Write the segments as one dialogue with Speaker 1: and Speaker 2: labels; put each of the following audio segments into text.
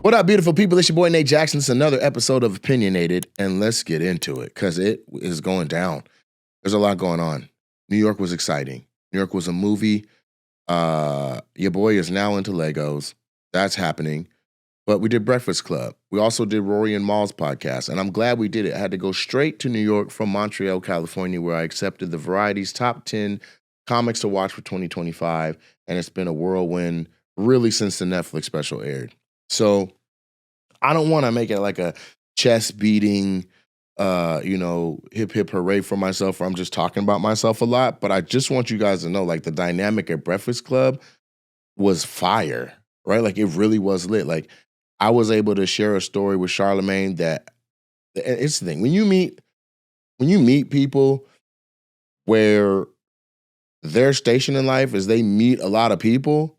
Speaker 1: What up, beautiful people? It's your boy Nate Jackson. It's another episode of OpinioNated, and let's get into it because it is going down. There's a lot going on. New York was exciting. New York was a movie. Your boy is now into Legos. That's happening. But we did Breakfast Club. We also did Rory and Maul's podcast, and I'm glad we did it. I had to go straight to New York from Montreal, California, where I accepted the Variety's top 10 comics to watch for 2025, and it's been a whirlwind really since the Netflix special aired. So I don't want to make it like a chest beating, hip hip hooray for myself, or I'm just talking about myself a lot. But I just want you guys to know, like, the dynamic at Breakfast Club was fire, right? Like, it really was lit. Like, I was able to share a story with Charlemagne that it's the thing. When you meet people where their station in life is they meet a lot of people,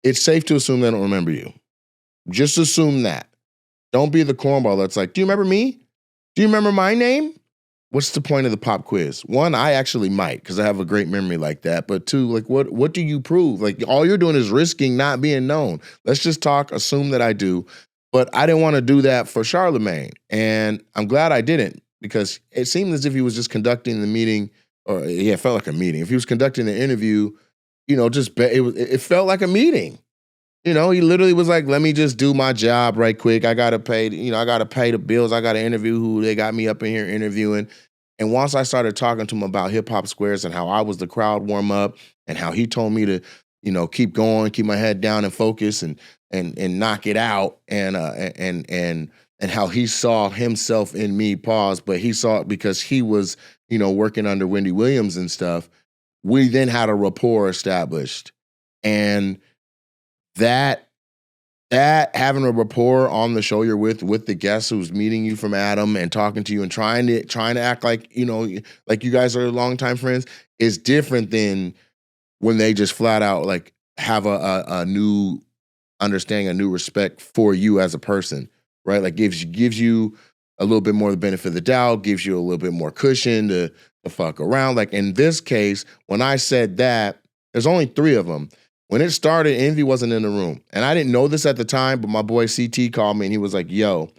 Speaker 1: it's safe to assume they don't remember you. Just assume that. Don't be the cornball that's like, do you remember me? Do you remember my name? What's the point of the pop quiz? One, I actually might because I have a great memory like that. But two, like, what do you prove? Like, all you're doing is risking not being known. Let's just talk, assume that I do. But I didn't want to do that for Charlemagne. And I'm glad I didn't because it seemed as if he was just conducting the meeting, it felt like a meeting. If he was conducting the interview, it felt like a meeting. He literally was like, let me just do my job right quick. I got to pay the bills. I got to interview who they got me up in here interviewing. And once I started talking to him about hip hop squares and how I was the crowd warm up and how he told me to, keep going, keep my head down and focus and knock it out. And how he saw himself in me, but he saw it because he was, working under Wendy Williams and stuff. We then had a rapport established. And that having a rapport on the show you're with the guest who's meeting you from Adam and talking to you and trying to act like, like you guys are longtime friends is different than when they just flat out like have a new understanding, a new respect for you as a person, right? Like gives you a little bit more the benefit of the doubt, gives you a little bit more cushion to fuck around. Like in this case, when I said that, there's only 3 of them. When it started, Envy wasn't in the room. And I didn't know this at the time, but my boy CT called me and he was like, yo,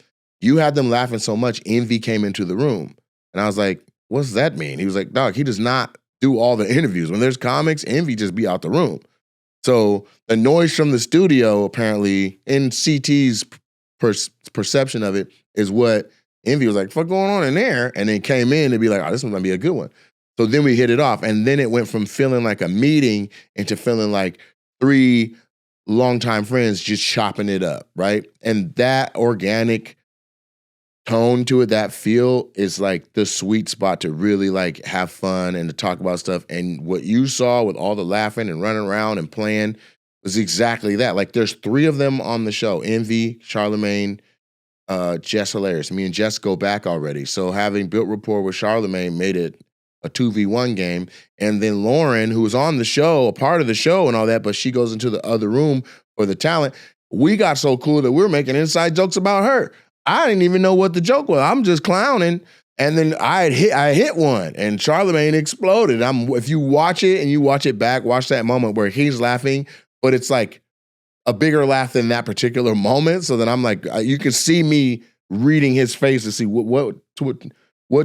Speaker 1: you had them laughing so much, Envy came into the room. And I was like, what's that mean? He was like, dog, he does not do all the interviews. When there's comics, Envy just be out the room. So the noise from the studio, apparently, in CT's perception of it, is what Envy was like, fuck going on in there? And then came in to be like, oh, this one's gonna be a good one. So then we hit it off. And then it went from feeling like a meeting into feeling like 3 longtime friends just chopping it up, right? And that organic tone to it, that feel is like the sweet spot to really like have fun and to talk about stuff. And what you saw with all the laughing and running around and playing was exactly that. Like there's 3 of them on the show, Envy, Charlemagne, Jess Hilarious. Me and Jess go back already. So having built rapport with Charlemagne made it a 2v1 game. And then Lauren, who was on the show, a part of the show and all that, but she goes into the other room for the talent. We got so cool that we were making inside jokes about her. I didn't even know what the joke was. I'm just clowning. And then I hit one and Charlemagne exploded. If you watch it and you watch it back, watch that moment where he's laughing, but it's like a bigger laugh than that particular moment. So then I'm like, you can see me reading his face to see what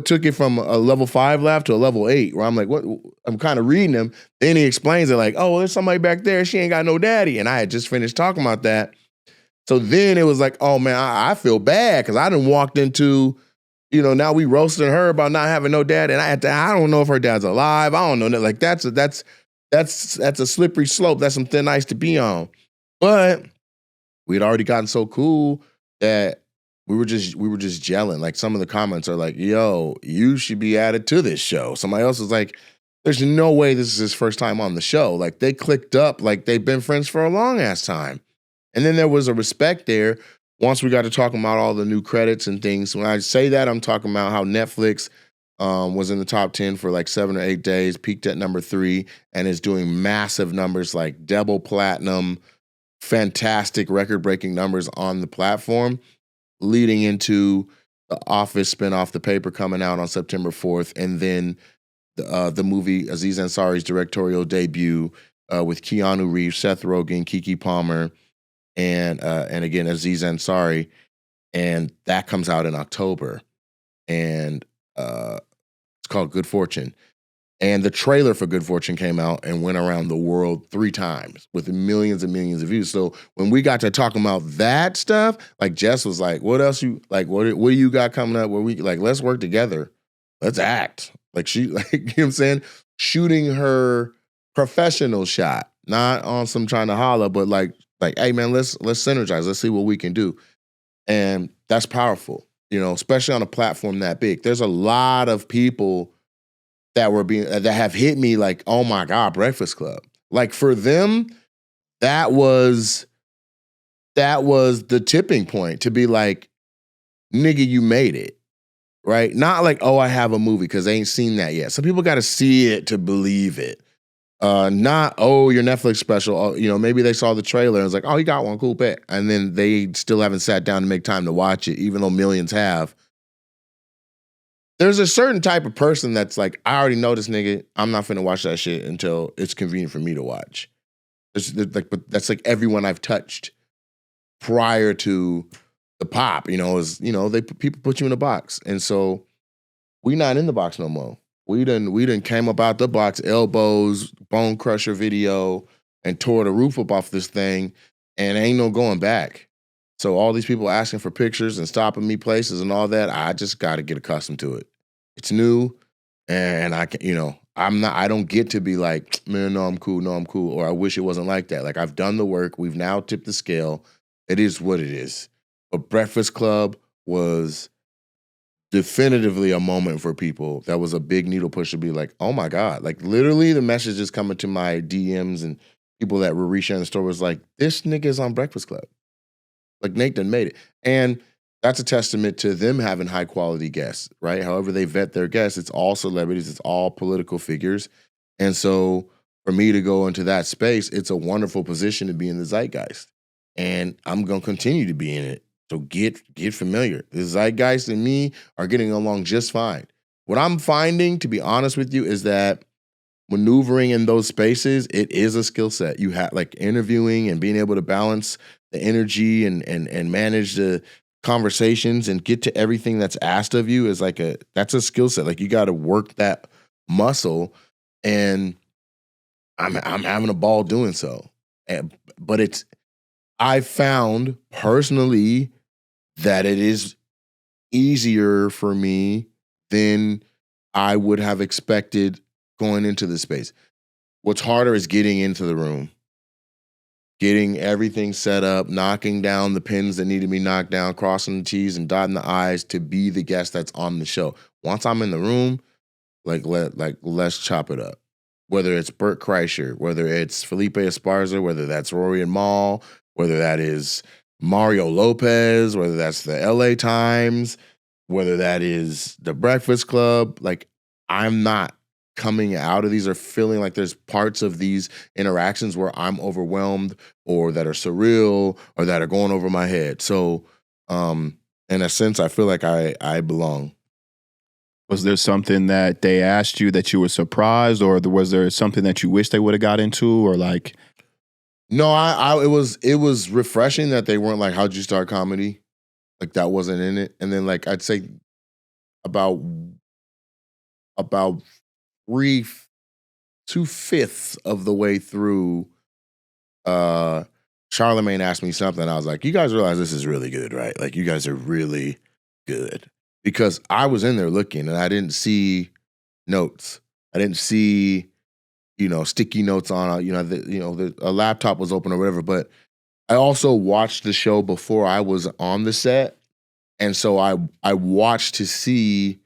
Speaker 1: took it from a level 5 laugh to a level 8, where I'm like, what? I'm kind of reading him. Then he explains it like, oh, there's somebody back there. She ain't got no daddy. And I had just finished talking about that. So then it was like, oh man, I feel bad because I done walked into, now we roasting her about not having no dad. And I don't know if her dad's alive. I don't know. Like that's a slippery slope. That's some thin ice to be on. But we'd already gotten so cool that we were just gelling. Like some of the comments are like, yo, you should be added to this show. Somebody else was like, there's no way this is his first time on the show. Like they clicked up like they've been friends for a long ass time. And then there was a respect there once we got to talking about all the new credits and things. When I say that, I'm talking about how Netflix was in the top 10 for like 7 or 8 days, peaked at number 3, and is doing massive numbers like double platinum, fantastic record-breaking numbers on the platform, leading into The Office spinoff, The Paper, coming out on September 4th, and then the movie Aziz Ansari's directorial debut with Keanu Reeves, Seth Rogen, Keke Palmer, and again Aziz Ansari, and that comes out in October, and it's called Good Fortune. And the trailer for Good Fortune came out and went around the world 3 times with millions and millions of views. So when we got to talking about that stuff, like Jess was like, "What else you like? What do you got coming up? Where we like let's work together, let's act." Like she, like you know what I'm saying, shooting her professional shot, not on some trying to holler, but like hey man, let's synergize, let's see what we can do, and that's powerful, you know, especially on a platform that big. There's a lot of people that have hit me like, oh my God, Breakfast Club. Like for them, that was the tipping point to be like, nigga, you made it. Right? Not like, oh, I have a movie, because they ain't seen that yet. Some people gotta see it to believe it. Not, oh, your Netflix special. Oh, you know, maybe they saw the trailer and was like, oh, you got one, cool pick. And then they still haven't sat down to make time to watch it, even though millions have. There's a certain type of person that's like, I already know this nigga. I'm not finna watch that shit until it's convenient for me to watch. But that's like everyone I've touched prior to the pop. You know, people put you in a box, and so we not in the box no more. We done came up out the box, elbows, bone crusher video, and tore the roof up off this thing, and ain't no going back. So all these people asking for pictures and stopping me places and all that, I just got to get accustomed to it. It's new, and I can, I don't get to be like, man, no, I'm cool, or I wish it wasn't like that. Like I've done the work. We've now tipped the scale. It is what it is. But Breakfast Club was definitively a moment for people. That was a big needle push to be like, oh my God. Like literally the messages coming to my DMs and people that were resharing the story was like, this nigga is on Breakfast Club. Like Nate done made it. And that's a testament to them having high quality guests, right? However they vet their guests, it's all celebrities, it's all political figures. And so for me to go into that space, it's a wonderful position to be in the zeitgeist. And I'm going to continue to be in it. So get familiar. The zeitgeist and me are getting along just fine. What I'm finding, to be honest with you, is that maneuvering in those spaces, it is a skill set. You have like interviewing and being able to balance the energy and manage the conversations and get to everything that's asked of you is like that's a skill set. Like you got to work that muscle, and I'm having a ball doing so. But I found personally that it is easier for me than I would have expected going into this space. What's harder is getting into the room, getting everything set up, knocking down the pins that need to be knocked down, crossing the T's and dotting the I's to be the guest that's on the show. Once I'm in the room, let's chop it up. Whether it's Bert Kreischer, whether it's Felipe Esparza, whether that's Rory and Mal, whether that is Mario Lopez, whether that's the LA Times, whether that is the Breakfast Club, like I'm not coming out of these or feeling like there's parts of these interactions where I'm overwhelmed or that are surreal or that are going over my head. So in a sense, I feel like I belong.
Speaker 2: Was there something that they asked you that you were surprised, or was there something that you wish they would have got into, or like?
Speaker 1: No, it was refreshing that they weren't like, how'd you start comedy? Like that wasn't in it. And then like I'd say about 2/5 of the way through, Charlemagne asked me something. I was like, you guys realize this is really good, right? Like you guys are really good. Because I was in there looking and I didn't see notes. I didn't see, sticky notes on, a laptop was open or whatever. But I also watched the show before I was on the set. And so I watched to see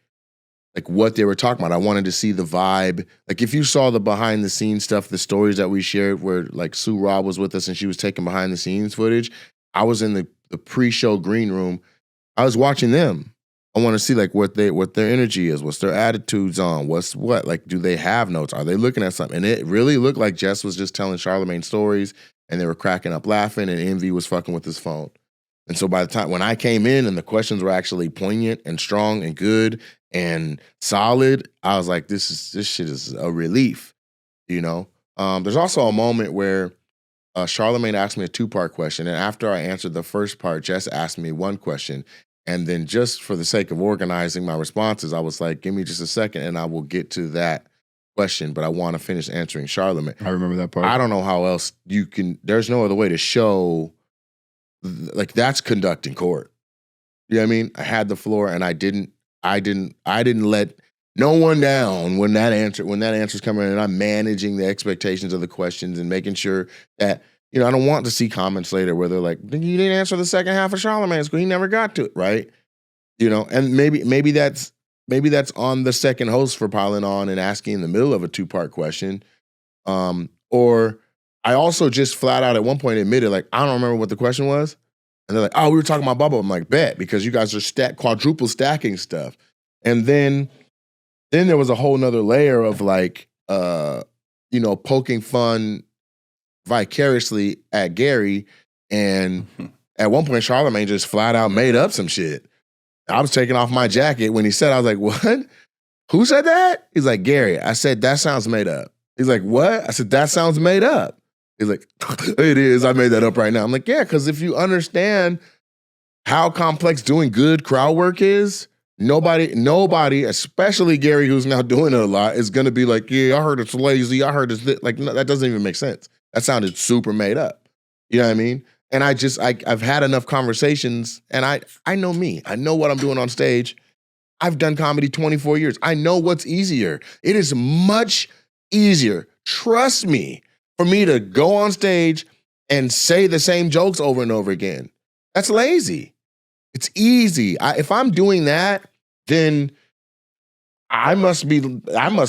Speaker 1: like what they were talking about. I wanted to see the vibe. Like if you saw the behind the scenes stuff, the stories that we shared where like Sue Robb was with us and she was taking behind the scenes footage, I was in the pre-show green room. I was watching them. I want to see like what their energy is, what's their attitudes on, like do they have notes? Are they looking at something? And it really looked like Jess was just telling Charlemagne stories and they were cracking up laughing and Envy was fucking with his phone. And so by the time when I came in and the questions were actually poignant and strong and good and solid, I was like, this shit is a relief, There's also a moment where Charlemagne asked me a 2-part question, and after I answered the first part, Jess asked me 1 question. And then just for the sake of organizing my responses, I was like, give me just a second and I will get to that question, but I want to finish answering Charlemagne.
Speaker 2: I remember that part.
Speaker 1: I don't know how else you can, there's no other way to show, like that's conducting court. You know what I mean? I had the floor and I didn't let no one down when that answer's coming in, and I'm managing the expectations of the questions and making sure that, I don't want to see comments later where they're like, you didn't answer the second half of Charlemagne's because he never got to it, right? And maybe that's on the second host for piling on and asking in the middle of a 2-part question. Or I also just flat out at one point admitted, like, I don't remember what the question was. And they're like, oh, we were talking about bubble. I'm like, bet, because you guys are quadruple stacking stuff. And then there was a whole nother layer of like, poking fun vicariously at Gary. And at one point, Charlemagne just flat out made up some shit. I was taking off my jacket when he said, I was like, what? Who said that? He's like, Gary. I said, that sounds made up. He's like, what? I said, that sounds made up. He's like, it is. I made that up right now. I'm like, yeah, because if you understand how complex doing good crowd work is, nobody, especially Gary, who's now doing it a lot, is going to be like, yeah, I heard it's lazy. I heard it's like, no, that doesn't even make sense. That sounded super made up. You know what I mean? And I've had enough conversations, and I know me. I know what I'm doing on stage. I've done comedy 24 years. I know what's easier. It is much easier, trust me, for me to go on stage and say the same jokes over and over again. That's lazy. It's easy. If I'm doing that, then I must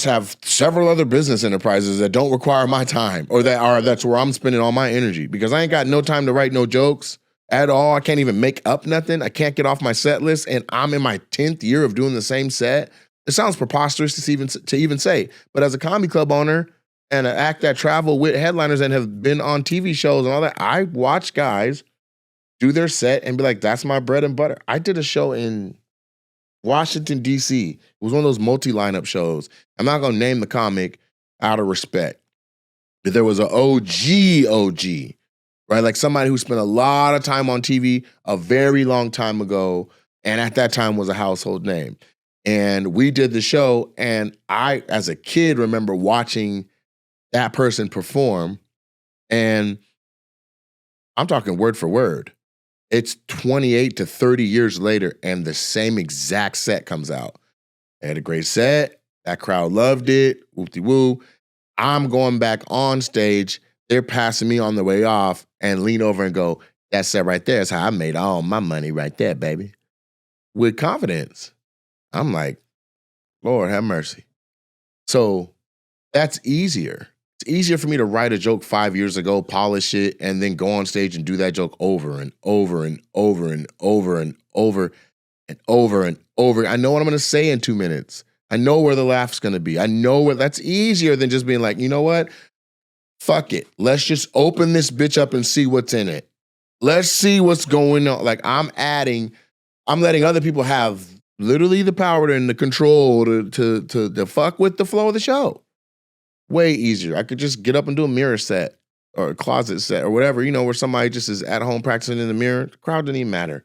Speaker 1: have several other business enterprises that don't require my time, or that's where I'm spending all my energy, because I ain't got no time to write no jokes at all. I can't even make up nothing. I can't get off my set list, and I'm in my 10th year of doing the same set. It sounds preposterous to even say, but as a comedy club owner and an act that travel with headliners and have been on TV shows and all that, I watch guys do their set and be like, that's my bread and butter. I did a show in Washington, D.C. It was one of those multi-lineup shows. I'm not going to name the comic out of respect. But there was an OG, right? Like somebody who spent a lot of time on TV a very long time ago, and at that time was a household name. And we did the show, and I, as a kid, remember watching that person perform, and I'm talking word for word. It's 28 to 30 years later, and the same exact set comes out. They had a great set. That crowd loved it. Whoop-de-woo. I'm going back on stage. They're passing me on the way off and lean over and go, that set right there is how I made all my money right there, baby. With confidence. I'm like, Lord, have mercy. So that's easier. It's easier for me to write a joke 5 years ago, polish it, and then go on stage and do that joke over and over and over and over and over and over and over. I know what I'm going to say in 2 minutes. I know where the laugh's going to be. I know where that's easier than just being like, you know what? Fuck it. Let's just open this bitch up and see what's in it. Let's see what's going on. Like I'm letting other people have literally the power and the control to fuck with the flow of the show. Way easier. I could just get up and do a mirror set or a closet set or whatever, where somebody just is at home practicing in the mirror. The crowd doesn't even matter.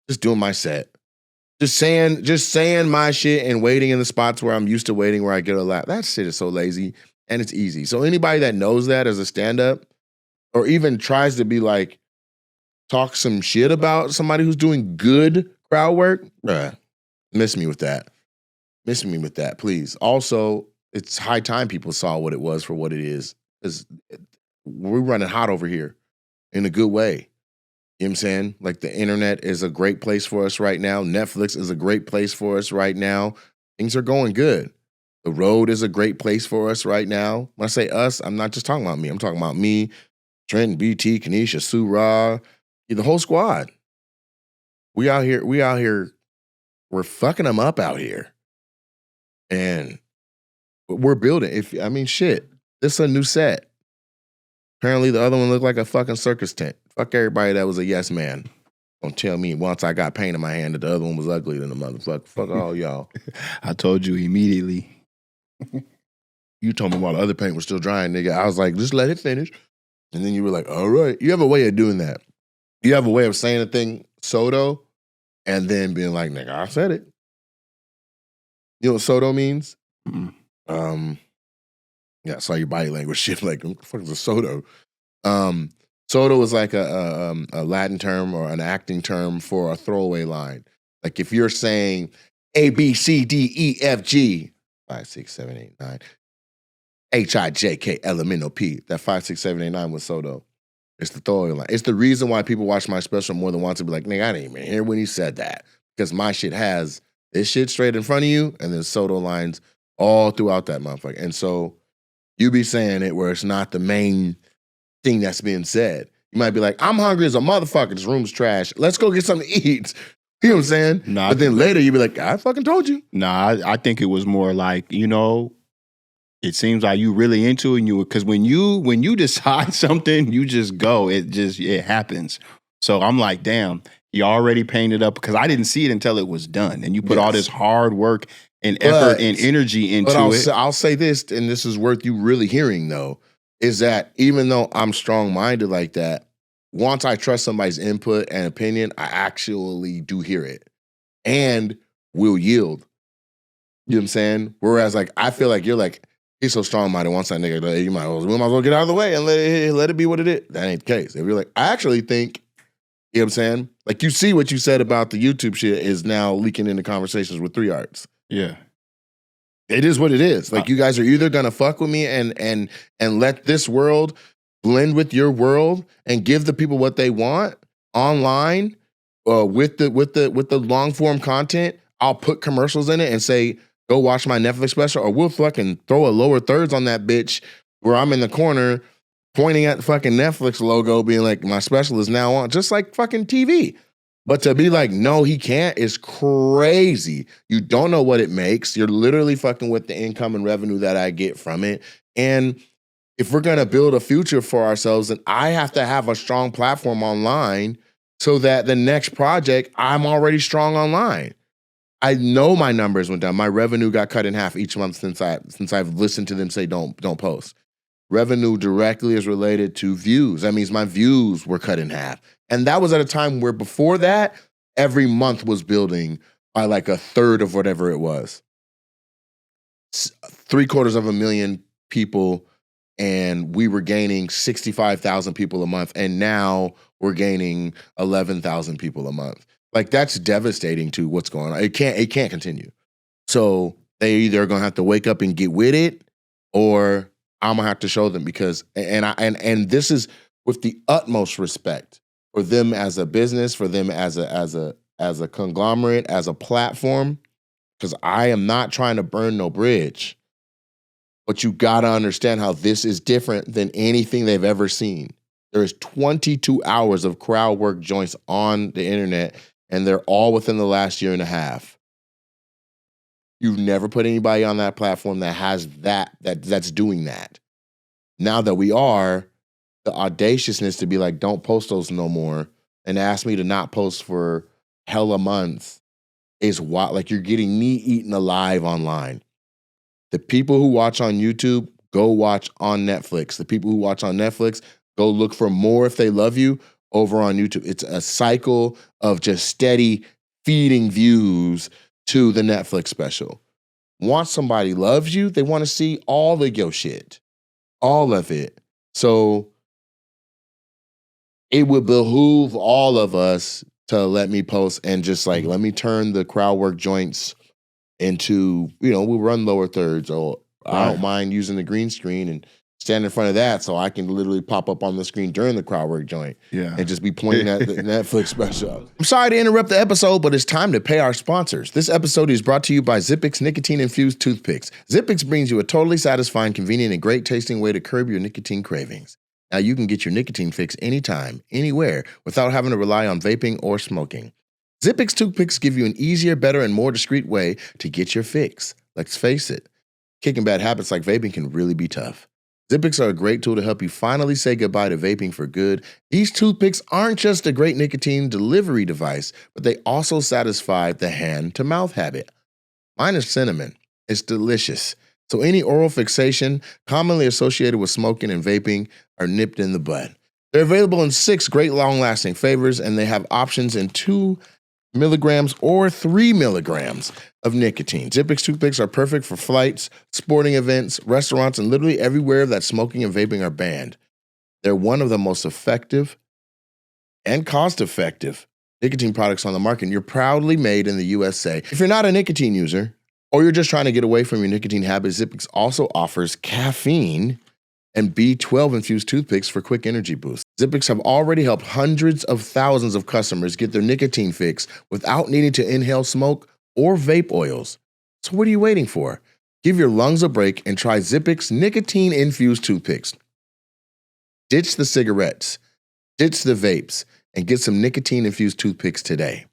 Speaker 1: Just doing my set. Just saying my shit and waiting in the spots where I'm used to waiting, where I get a laugh. That shit is so lazy and it's easy. So anybody that knows that as a stand-up or even tries to be like, talk some shit about somebody who's doing good crowd work, miss me with that. Miss me with that, please. Also, it's high time people saw what it was for what it is. We're running hot over here in a good way. You know what I'm saying? Like the internet is a great place for us right now. Netflix is a great place for us right now. Things are going good. The road is a great place for us right now. When I say us, I'm not just talking about me. I'm talking about me, Trent, BT, Kanisha, Sue Ra, the whole squad. We out here. We're fucking them up out here. And we're building. Shit. This is a new set. Apparently the other one looked like a fucking circus tent. Fuck everybody that was a yes man. Don't tell me once I got paint in my hand that the other one was uglier than the motherfucker. Fuck all y'all.
Speaker 2: I told you immediately.
Speaker 1: You told me while the other paint was still drying, nigga. I was like, just let it finish. And then you were like, all right. You have a way of doing that. You have a way of saying a thing, Soto, and then being like, nigga, I said it. You know what Soto means?
Speaker 2: Mm-hmm.
Speaker 1: Yeah, I saw your body language shit. Like, what the fuck is a Soto? Soto is like a Latin term or an acting term for a throwaway line. Like if you're saying A, B, C, D, E, F, G, 5, 6, 7, 8, 9, H, I, J, K, L, M, N, O, P. That 5, 6, 7, 8, 9 was Soto. It's the throwaway line. It's the reason why people watch my special more than once and be like, nigga, I didn't even hear when he said that. Because my shit has this shit straight in front of you and then Soto lines all throughout that motherfucker. And so you be saying it where it's not the main thing that's being said. You might be like, I'm hungry as a motherfucker. This room's trash. Let's go get something to eat. You know what I'm saying?
Speaker 2: Nah,
Speaker 1: but then later you be like, I fucking told you.
Speaker 2: Nah, I think it was more like, you know, it seems like you really into it, and because when you decide something, you just go. It happens. So I'm like, damn, you already painted up because I didn't see it until it was done, and you put all this hard work and effort and energy into it.
Speaker 1: I'll say this, and this is worth you really hearing though, is that even though I'm strong-minded like that, once I trust somebody's input and opinion, I actually do hear it and will yield. You know what I'm saying? Whereas like I feel like you're like, he's so strong-minded, once that nigga, we might as well get out of the way and let it be what it is. That ain't the case. If you're like, I actually think, you know what I'm saying? Like you see what you said about the YouTube shit is now leaking into conversations with 3 Arts.
Speaker 2: Yeah.
Speaker 1: It is what it is. Like you guys are either gonna fuck with me and let this world blend with your world and give the people what they want online with the long form content. I'll put commercials in it and say, go watch my Netflix special, or we'll fucking throw a lower thirds on that bitch where I'm in the corner pointing at the fucking Netflix logo being like, my special is now on, just like fucking TV. But to be like, no, he can't is crazy. You don't know what it makes. You're literally fucking with the income and revenue that I get from it. And if we're going to build a future for ourselves, then I have to have a strong platform online so that the next project, I'm already strong online. I know my numbers went down. My revenue got cut in half each month since I've listened to them say don't post. Revenue directly is related to views. That means my views were cut in half. And that was at a time where before that, every month was building by like a third of whatever it was. 750,000 people, and we were gaining 65,000 people a month. And now we're gaining 11,000 people a month. Like that's devastating to what's going on. It can't continue. So they either are gonna have to wake up and get with it, or I'm gonna have to show them, because and this is with the utmost respect for them as a business, for them as a conglomerate, as a platform, because I am not trying to burn no bridge. But you gotta understand how this is different than anything they've ever seen. There is 22 hours of crowd work joints on the internet, and they're all within the last year and a half. You've never put anybody on that platform that has that's doing that. Now that we are, the audaciousness to be like, don't post those no more, and ask me to not post for hella months is wild. Like you're getting me eaten alive online. The people who watch on YouTube, go watch on Netflix. The people who watch on Netflix, go look for more if they love you over on YouTube. It's a cycle of just steady feeding views to the Netflix special. Once somebody loves you, they want to see all of your shit. All of it. So it would behoove all of us to let me post and just like, let me turn the crowd work joints into, we'll run lower thirds, or I don't mind using the green screen and stand in front of that so I can literally pop up on the screen during the crowd work joint and just be pointing at the Netflix special. I'm sorry to interrupt the episode, but it's time to pay our sponsors. This episode is brought to you by Zippix nicotine-infused toothpicks. Zippix brings you a totally satisfying, convenient, and great-tasting way to curb your nicotine cravings. Now you can get your nicotine fix anytime, anywhere, without having to rely on vaping or smoking. Zippix Toothpicks give you an easier, better, and more discreet way to get your fix. Let's face it, kicking bad habits like vaping can really be tough. Zippix are a great tool to help you finally say goodbye to vaping for good. These toothpicks aren't just a great nicotine delivery device, but they also satisfy the hand-to-mouth habit. Mine is cinnamon. It's delicious. So any oral fixation commonly associated with smoking and vaping are nipped in the bud. They're available in 6 great long-lasting flavors, and they have options in 2 milligrams or 3 milligrams of nicotine. Zippix Toothpicks are perfect for flights, sporting events, restaurants, and literally everywhere that smoking and vaping are banned. They're one of the most effective and cost-effective nicotine products on the market, and you're proudly made in the USA. If you're not a nicotine user, or you're just trying to get away from your nicotine habits, Zippix also offers caffeine and B12 infused toothpicks for quick energy boosts. Zippix have already helped hundreds of thousands of customers get their nicotine fix without needing to inhale smoke or vape oils. So what are you waiting for? Give your lungs a break and try Zippix nicotine infused toothpicks. Ditch the cigarettes, ditch the vapes, and get some nicotine infused toothpicks today.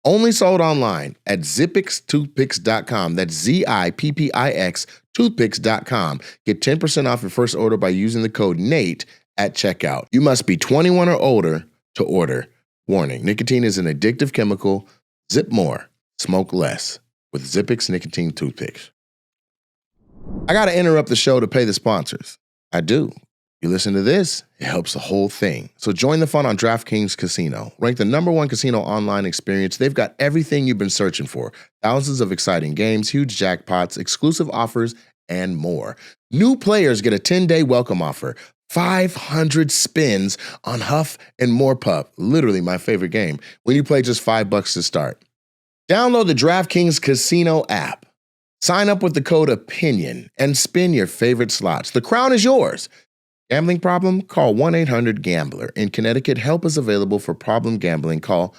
Speaker 1: Only sold online at ZippixToothpicks.com. That's ZIPPIX Toothpicks.com. Get 10% off your first order by using the code NATE at checkout. You must be 21 or older to order. Warning, nicotine is an addictive chemical. Zip more, smoke less with Zippix Nicotine Toothpicks. I got to interrupt the show to pay the sponsors. I do. You listen to this, it helps the whole thing. So join the fun on DraftKings Casino. Ranked the #1 casino online experience, they've got everything you've been searching for. Thousands of exciting games, huge jackpots, exclusive offers, and more. New players get a 10-day welcome offer. 500 spins on Huff and More Pup. Literally my favorite game. When you play just $5 to start. Download the DraftKings Casino app. Sign up with the code OPINION and spin your favorite slots. The crown is yours. Gambling problem? Call 1-800-GAMBLER. In Connecticut, help is available for problem gambling. Call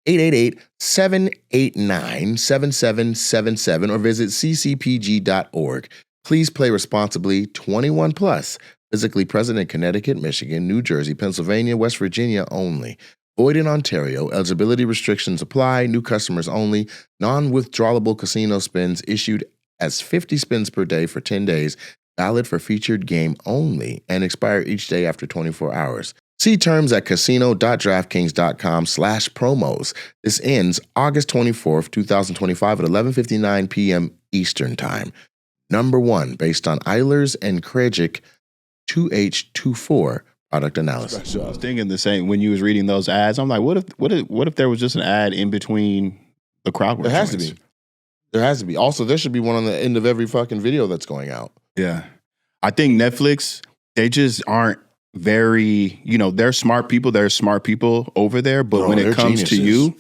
Speaker 1: 888-789-7777 or visit ccpg.org. Please play responsibly. 21 plus. Physically present in Connecticut, Michigan, New Jersey, Pennsylvania, West Virginia only. Void in Ontario. Eligibility restrictions apply. New customers only. Non-withdrawable casino spins issued as 50 spins per day for 10 days. Valid for featured game only and expire each day after 24 hours. See terms at casino.draftkings.com/promos. This ends August 24th, 2025 at 11:59 p.m. Eastern Time. #1 based on Eilers and Krejcik 2H24 product analysis.
Speaker 2: I was thinking the same when you was reading those ads. I'm like, what if there was just an ad in between the crowd work?
Speaker 1: There has to be. There has to be. Also, there should be one on the end of every fucking video that's going out.
Speaker 2: Yeah. I think Netflix, they just aren't very, they're smart people. There's smart people over there. But when it comes to you,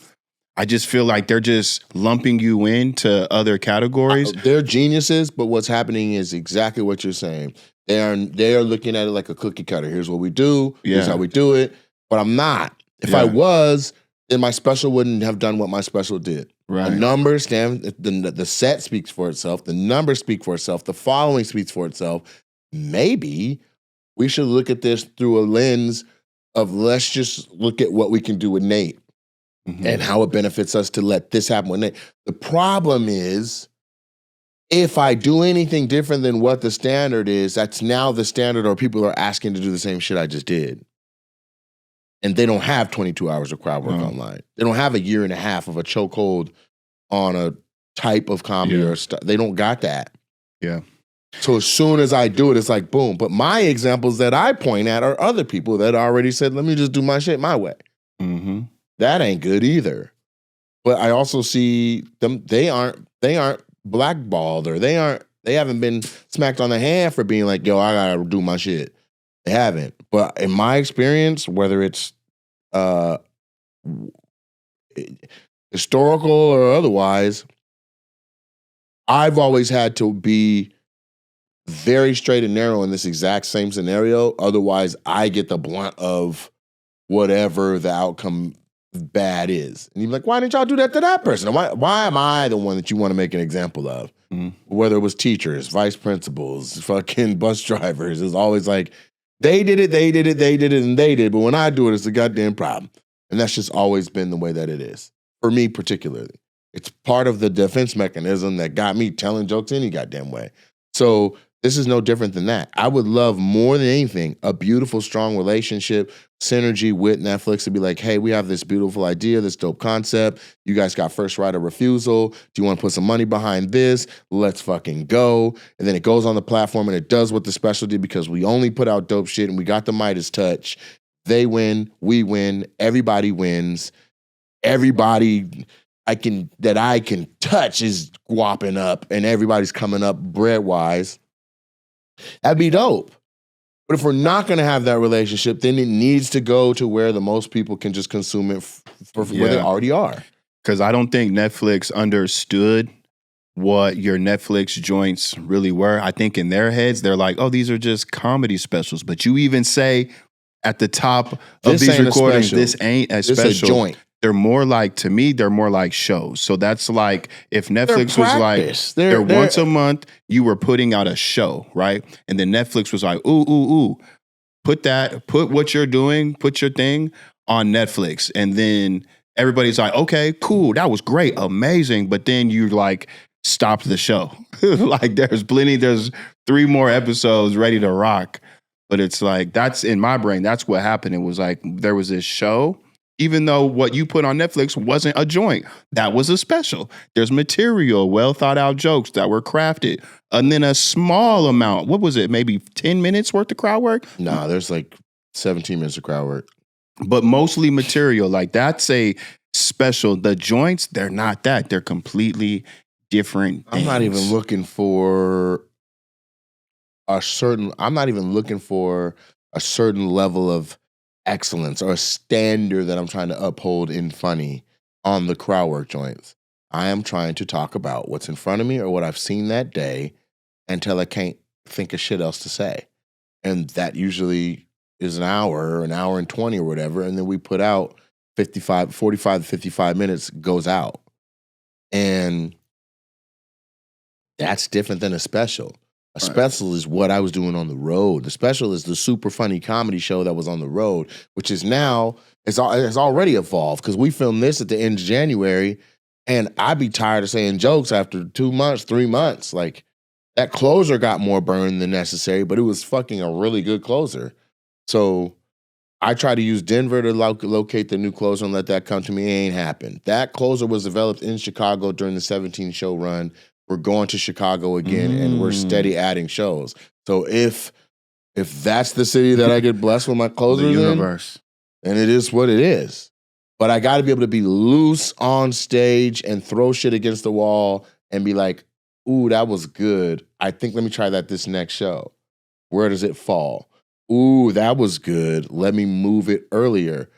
Speaker 2: I just feel like they're just lumping you into other categories.
Speaker 1: They're geniuses, but what's happening is exactly what you're saying. They are looking at it like a cookie cutter. Here's what we do. Here's how we do it. But I'm not. If I was, then my special wouldn't have done what my special did.
Speaker 2: Right.
Speaker 1: The numbers stand, the set speaks for itself. The numbers speak for itself. The following speaks for itself. Maybe we should look at this through a lens of let's just look at what we can do with Nate and how it benefits us to let this happen with Nate. The problem is, if I do anything different than what the standard is, that's now the standard, or people are asking to do the same shit I just did. And they don't have 22 hours of crowd work online. They don't have a year and a half of a chokehold on a type of comedy or stuff. They don't got that.
Speaker 2: Yeah.
Speaker 1: So as soon as I do it, it's like, boom. But my examples that I point at are other people that already said, let me just do my shit my way.
Speaker 2: Mm-hmm.
Speaker 1: That ain't good either. But I also see them, they aren't blackballed, or they haven't been smacked on the hand for being like, yo, I gotta do my shit. They haven't. But in my experience, whether it's historical or otherwise, I've always had to be very straight and narrow in this exact same scenario. Otherwise, I get the blunt of whatever the outcome bad is. And you're like, why didn't y'all do that to that person? Why am I the one that you want to make an example of? Whether it was teachers, vice principals, fucking bus drivers, it's always like, they did it, and they did. But when I do it, it's a goddamn problem. And that's just always been the way that it is. For me particularly. It's part of the defense mechanism that got me telling jokes any goddamn way. So This is no different than that. I would love more than anything a beautiful, strong relationship, synergy with Netflix to be like, hey, we have this beautiful idea, this dope concept. You guys got first right of refusal. Do you want to put some money behind this? Let's fucking go. And then it goes on the platform and it does what the special did because we only put out dope shit and we got the Midas touch. They win, we win, everybody wins. Everybody I can touch is guapping up and everybody's coming up bread-wise. That'd be dope. But if we're not going to have that relationship, then it needs to go to where the most people can just consume it for where they already are.
Speaker 2: Because I don't think Netflix understood what your Netflix joints really were. I think in their heads, they're like, oh, these are just comedy specials. But you even say at the top of these recordings, this ain't a special.
Speaker 1: This a joint.
Speaker 2: They're more like, to me, they're more like shows. So that's like if Netflix was like, they're once a month, you were putting out a show, right? And then Netflix was like, ooh, put what you're doing, put your thing on Netflix. And then everybody's like, okay, cool, that was great, amazing. But then you like stopped the show. Like there's 3 more episodes ready to rock. But it's like, that's in my brain, that's what happened. It was like, there was this show. Even though what you put on Netflix wasn't a joint, that was a special. There's material, well thought out jokes that were crafted. And then a small amount, what was it, maybe 10 minutes worth of crowd work?
Speaker 1: Nah, there's like 17 minutes of crowd work.
Speaker 2: But mostly material, like that's a special. The joints, they're not that. They're completely different things.
Speaker 1: I'm not even looking for a certain level of excellence or a standard that I'm trying to uphold in funny on the crowd work joints. I am trying to talk about what's in front of me or what I've seen that day until I can't think of shit else to say. And that usually is an hour and 20 or whatever. And then we put out 45 to 55 minutes goes out. And that's different than a special. A special is what I was doing on the road. The special is the super funny comedy show that was on the road, which is now, it's already evolved because we filmed this at the end of January and I'd be tired of saying jokes after 2 months, 3 months. Like that closer got more burned than necessary, but it was fucking a really good closer. So I tried to use Denver to locate the new closer and let that come to me. It ain't happened. That closer was developed in Chicago during the 17 show run. We're going to Chicago again, and we're steady adding shows. So if that's the city that I get blessed with my closers in, then it is what it is. But I got to be able to be loose on stage and throw shit against the wall and be like, ooh, that was good. I think let me try that this next show. Where does it fall? Ooh, that was good. Let me move it earlier.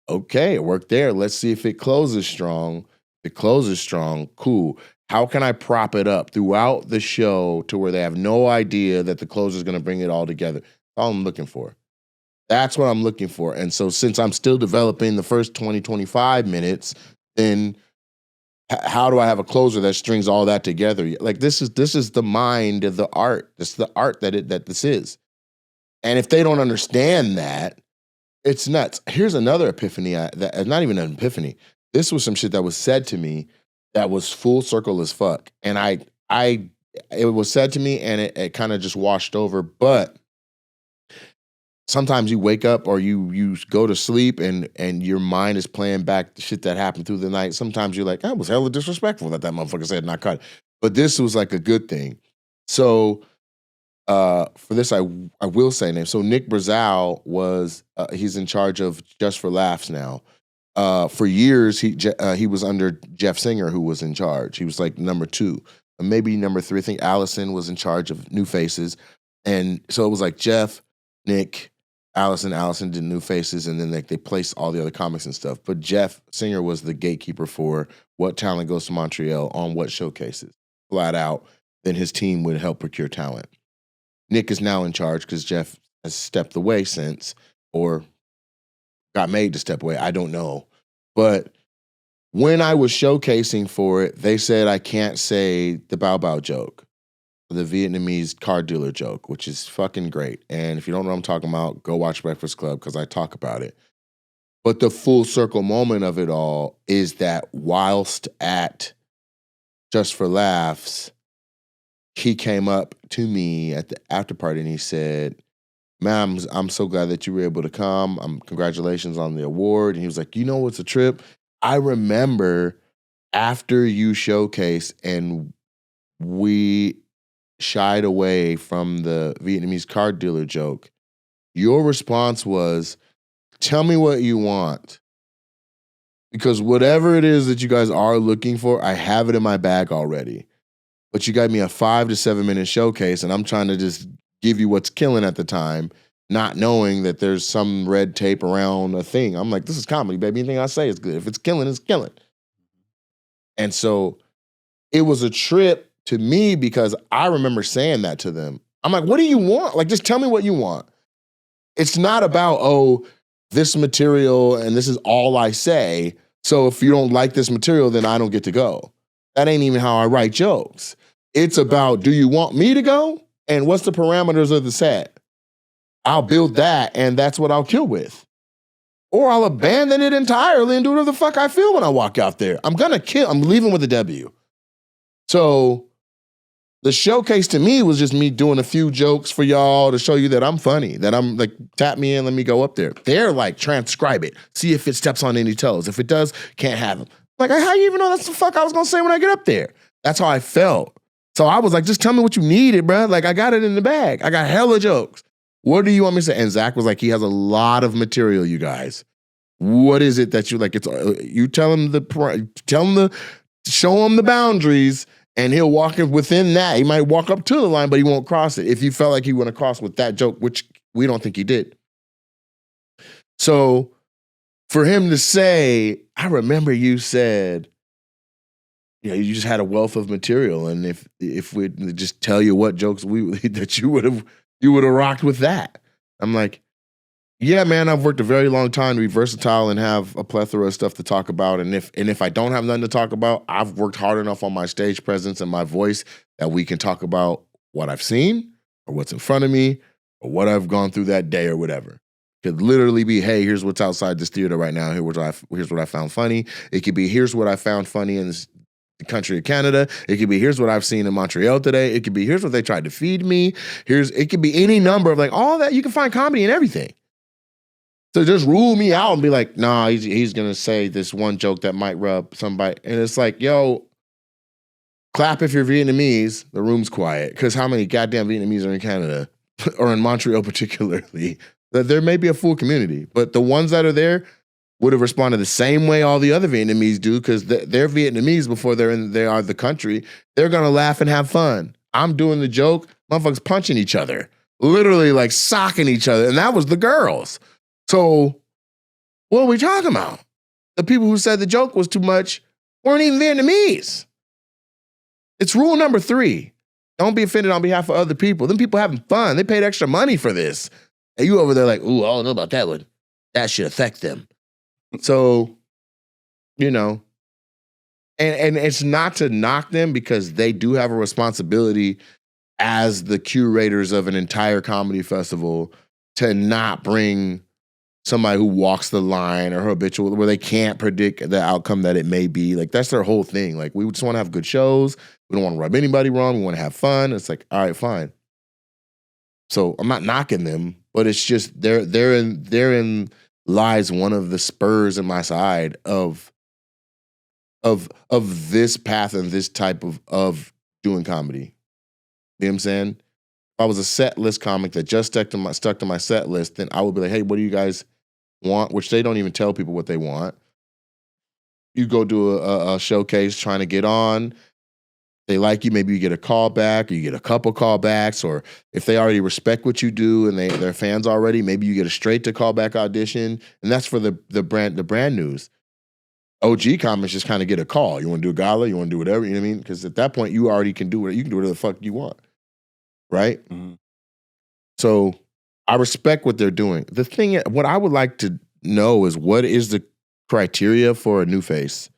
Speaker 1: Okay, it worked there. Let's see if it closes strong. If it closes strong, cool. How can I prop it up throughout the show to where they have no idea that the closer is going to bring it all together? That's all I'm looking for. That's what I'm looking for. And so since I'm still developing the first 20, 25 minutes, then how do I have a closer that strings all that together? Like this is the mind of the art. This is the art that this is. And if they don't understand that, it's nuts. Here's another epiphany. Not even an epiphany. This was some shit that was said to me that was full circle as fuck. And it was said to me and it kind of just washed over. But sometimes you wake up or you go to sleep and your mind is playing back the shit that happened through the night. Sometimes you're like, that was hella disrespectful that motherfucker said not cut. But this was like a good thing. So for this, I will say name. So Nick Brazow was, he's in charge of Just for Laughs now. For years, he was under Jeff Singer, who was in charge. He was like number 2, maybe number 3. I think Allison was in charge of New Faces. And so it was like Jeff, Nick, Allison did New Faces, and then they placed all the other comics and stuff. But Jeff Singer was the gatekeeper for what talent goes to Montreal on what showcases, flat out. Then his team would help procure talent. Nick is now in charge because Jeff has stepped away since, or got made to step away. I don't know. But when I was showcasing for it, they said I can't say the Bao Bao joke, the Vietnamese car dealer joke, which is fucking great. And if you don't know what I'm talking about, go watch Breakfast Club because I talk about it. But the full circle moment of it all is that whilst at Just for Laughs, he came up to me at the after party and he said, "Ma'am, I'm so glad that you were able to come. Congratulations on the award." And he was like, "You know what's a trip? I remember after you showcased and we shied away from the Vietnamese card dealer joke, your response was, 'Tell me what you want. Because whatever it is that you guys are looking for, I have it in my bag already. But you got me a 5 to 7 minute showcase and I'm trying to just give you what's killing at the time, not knowing that there's some red tape around a thing.' I'm like, this is comedy, baby. Anything I say is good. If it's killing, it's killing." And so it was a trip to me because I remember saying that to them. I'm like, what do you want? Like, just tell me what you want. It's not about, oh, this material and this is all I say. So if you don't like this material, then I don't get to go. That ain't even how I write jokes. It's about, do you want me to go? And what's the parameters of the set? I'll build that and that's what I'll kill with. Or I'll abandon it entirely and do whatever the fuck I feel when I walk out there. I'm leaving with a W. So the showcase to me was just me doing a few jokes for y'all to show you that I'm funny, that I'm like, tap me in, let me go up there. They're like, transcribe it, see if it steps on any toes. If it does, can't have them. Like, how you even know that's the fuck I was gonna say when I get up there? That's how I felt. So I was like, just tell me what you needed, bro. Like, I got it in the bag. I got hella jokes. What do you want me to say? And Zach was like, he has a lot of material, you guys. What is it that you like? It's you tell him show him the boundaries. And he'll walk within that. He might walk up to the line, but he won't cross it. If you felt like he went across with that joke, which we don't think he did. So for him to say, I remember you said, you just had a wealth of material. And if we just tell you what jokes that you would have rocked with that. I'm like, yeah, man, I've worked a very long time to be versatile and have a plethora of stuff to talk about. And if I don't have nothing to talk about, I've worked hard enough on my stage presence and my voice that we can talk about what I've seen or what's in front of me or what I've gone through that day or whatever. It could literally be, hey, here's what's outside this theater right now. Here's what I found funny. It could be, here's what I found funny in the country of Canada. It could be, here's what I've seen in Montreal today. It could be, here's what they tried to feed me. It could be any number of like all that. You can find comedy in everything. So just rule me out and be like, nah, he's going to say this one joke that might rub somebody. And it's like, yo, clap if you're Vietnamese. The room's quiet. Because how many goddamn Vietnamese are in Canada or in Montreal particularly? There may be a full community, but the ones that are there would have responded the same way all the other Vietnamese do because they're Vietnamese before they are the country. They're going to laugh and have fun. I'm doing the joke. Motherfuckers punching each other. Literally like socking each other. And that was the girls. So what are we talking about? The people who said the joke was too much weren't even Vietnamese. It's rule number 3. Don't be offended on behalf of other people. Them people having fun. They paid extra money for this. And you over there like, ooh, I don't know about that one. That should affect them. So, and it's not to knock them because they do have a responsibility as the curators of an entire comedy festival to not bring somebody who walks the line or habitual where they can't predict the outcome that it may be. Like, that's their whole thing. Like, we just want to have good shows. We don't want to rub anybody wrong. We want to have fun. It's like, all right, fine. So I'm not knocking them, but it's just therein lies one of the spurs in my side of this path and this type of doing comedy. You know what I'm saying? If I was a set list comic that just stuck to my set list, then I would be like, hey, what do you guys want? Which they don't even tell people what they want. You go do a showcase trying to get on. They like you, maybe you get a call back or you get a couple callbacks, or if they already respect what you do and they're fans already, maybe you get a straight to callback audition. And that's for the brand news. OG comics just kind of get a call. You want to do a gala? You want to do whatever? You know what I mean? Because at that point, you already can do it. You can do whatever the fuck you want. Right? Mm-hmm. So I respect what they're doing. The thing, what I would like to know is what is the criteria for a new face?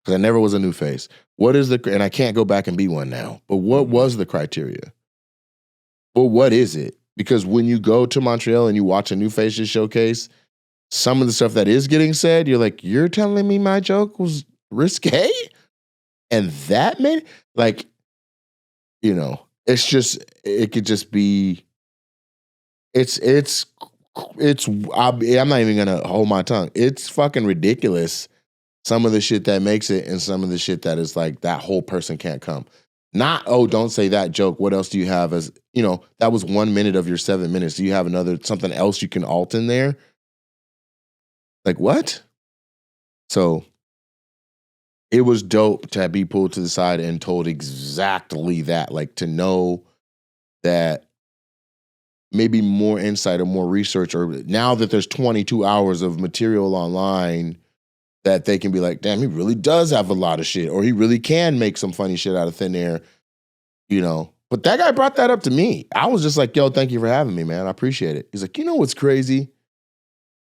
Speaker 1: Because I never was a new face. What is and I can't go back and be one now, but what was the criteria? Well, what is it? Because when you go to Montreal and you watch a new faces showcase, some of the stuff that is getting said, you're like, you're telling me my joke was risque? And that made, like, it's just it could just be. I'm not even gonna hold my tongue. It's fucking ridiculous. Some of the shit that makes it, and some of the shit that is like that whole person can't come. Not, oh, don't say that joke. What else do you have as, that was 1 minute of your 7 minutes. Do you have something else you can alt in there? Like what? So it was dope to be pulled to the side and told exactly that. Like to know that maybe more insight or more research, or now that there's 22 hours of material online, that they can be like, damn, he really does have a lot of shit, or he really can make some funny shit out of thin air, But that guy brought that up to me. I was just like, yo, thank you for having me, man. I appreciate it. He's like, you know what's crazy?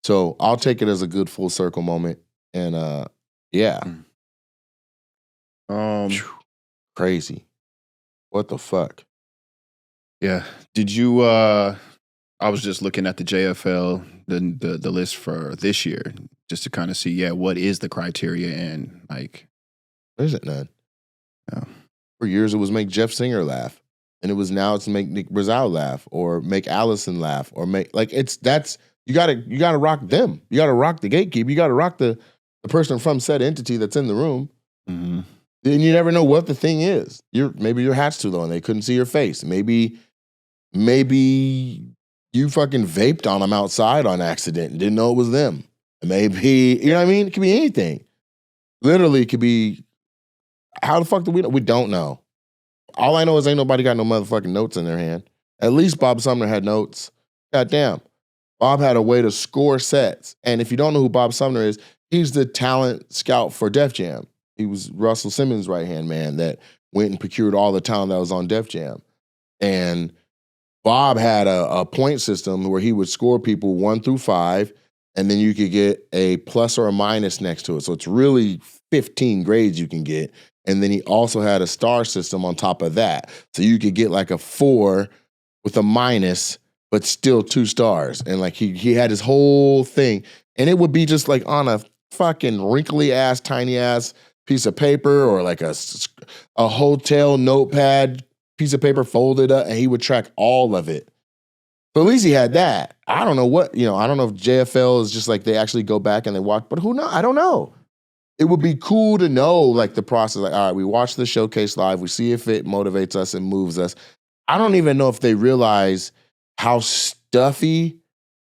Speaker 1: So I'll take it as a good full circle moment. And yeah. Crazy. What the fuck?
Speaker 2: Yeah. Did you I was just looking at the JFL, the list for this year, just to kind of see, what is the criteria, and like
Speaker 1: there isn't none.
Speaker 2: No.
Speaker 1: For years it was make Jeff Singer laugh. And now it's make Nick Brazow laugh, or make Allison laugh, or make you gotta rock them. You gotta rock the gatekeeper. You gotta rock the person from said entity that's in the room.
Speaker 2: Mm-hmm.
Speaker 1: Then you never know what the thing is. Maybe your hat's too low and they couldn't see your face. Maybe you fucking vaped on them outside on accident and didn't know it was them. Maybe, you know what I mean? It could be anything. Literally, it could be, how the fuck do we know? We don't know. All I know is ain't nobody got no motherfucking notes in their hand. At least Bob Sumner had notes. Goddamn. Bob had a way to score sets. And if you don't know who Bob Sumner is, he's the talent scout for Def Jam. He was Russell Simmons' right-hand man that went and procured all the talent that was on Def Jam. And Bob had a point system where he would score people 1 through 5, and then you could get a plus or a minus next to it. So it's really 15 grades you can get. And then he also had a star system on top of that. So you could get like a 4 with a minus, but still 2 stars. And like he had his whole thing. And it would be just like on a fucking wrinkly ass, tiny ass piece of paper, or like a hotel notepad piece of paper folded up, and he would track all of it. But at least he had that. I don't know what, I don't know if JFL is just like they actually go back and they watch, but who knows? I don't know. It would be cool to know like the process. Like, all right, we watch the showcase live. We see if it motivates us and moves us. I don't even know if they realize how stuffy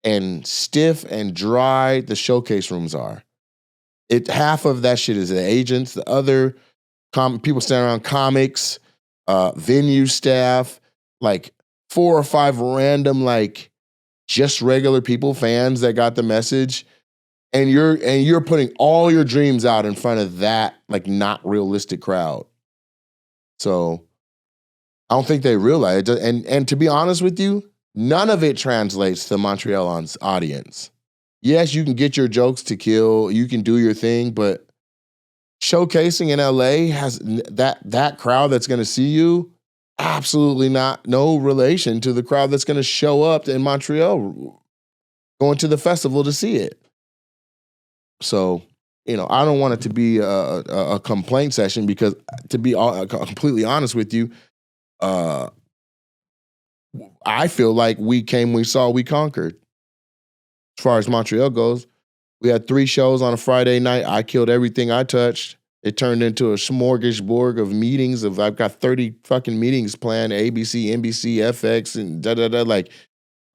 Speaker 1: and stiff and dry the showcase rooms are. Half of that shit is the agents. The other people standing around, comics, venue staff, like 4 or 5 random, like just regular people, fans that got the message. And you're putting all your dreams out in front of that like not realistic crowd. So I don't think they realize it. And to be honest with you, none of it translates to Montreal's audience. Yes, you can get your jokes to kill, you can do your thing, but showcasing in LA has that crowd that's going to see you, absolutely no relation to the crowd that's going to show up in Montreal going to the festival to see it. So, I don't want it to be a complaint session, because to be completely honest with you, I feel like we came, we saw, we conquered. As far as Montreal goes, we had 3 shows on a Friday night. I killed everything I touched. It turned into a smorgasbord of meetings. I've got 30 fucking meetings planned, ABC, NBC, FX, and da-da-da, like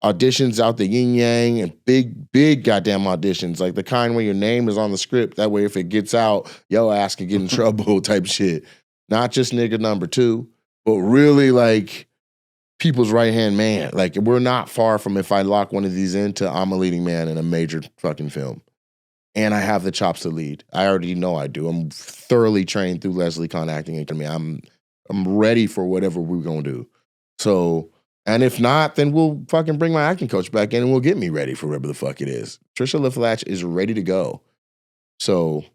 Speaker 1: auditions out the yin yang, and big goddamn auditions, like the kind where your name is on the script. That way, if it gets out, your ass can get in trouble type shit. Not just nigga number 2, but really like people's right-hand man. Like, we're not far from, if I lock one of these into, I'm a leading man in a major fucking film. And I have the chops to lead. I already know I do. I'm thoroughly trained through Leslie Kahn Acting Academy. I'm ready for whatever we're gonna do. So, and if not, then we'll fucking bring my acting coach back in and we'll get me ready for whatever the fuck it is. Trisha LaFlatch is ready to go. So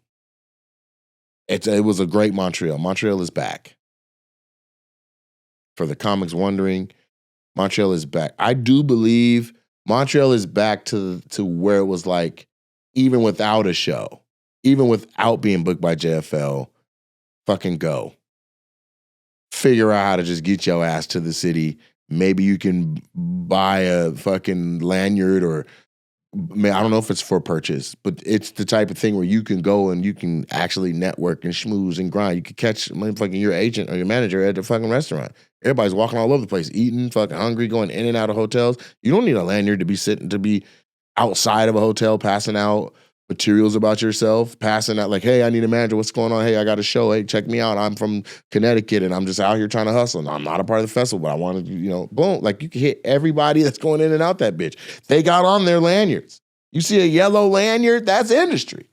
Speaker 1: it was a great Montreal. Montreal is back. For the comics wondering, Montreal is back. I do believe Montreal is back to where it was like, even without a show, even without being booked by JFL, fucking go. figure out how to just get your ass to the city. Maybe you can buy a fucking lanyard or I don't know if it's for purchase, but it's the type of thing where you can go and you can actually network and schmooze and grind. You could catch fucking your agent or your manager at the fucking restaurant. Everybody's walking all over the place, eating, fucking hungry, going in and out of hotels. You don't need a lanyard to be outside of a hotel passing out materials about yourself, passing out like, hey, I need a manager. What's going on? Hey, I got a show. Hey, check me out. I'm from Connecticut and I'm just out here trying to hustle. And I'm not a part of the festival, but I want to, boom. Like you can hit everybody that's going in and out that bitch. They got on their lanyards. You see a yellow lanyard, that's industry.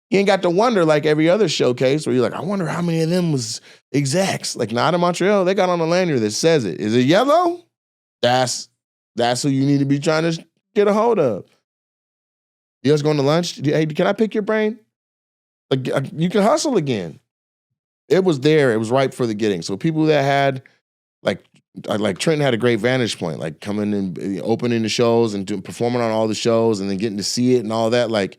Speaker 1: You ain't got to wonder like every other showcase where you're like, I wonder how many of them was execs. Like not in Montreal, they got on a lanyard that says it. Is it yellow? That's who you need to be trying to get a hold of. You guys going to lunch? Hey, can I pick your brain? Like you can hustle again. It was there. It was ripe for the getting. So people that had like Trenton had a great vantage point, like coming and opening the shows and performing on all the shows and then getting to see it and all that. Like,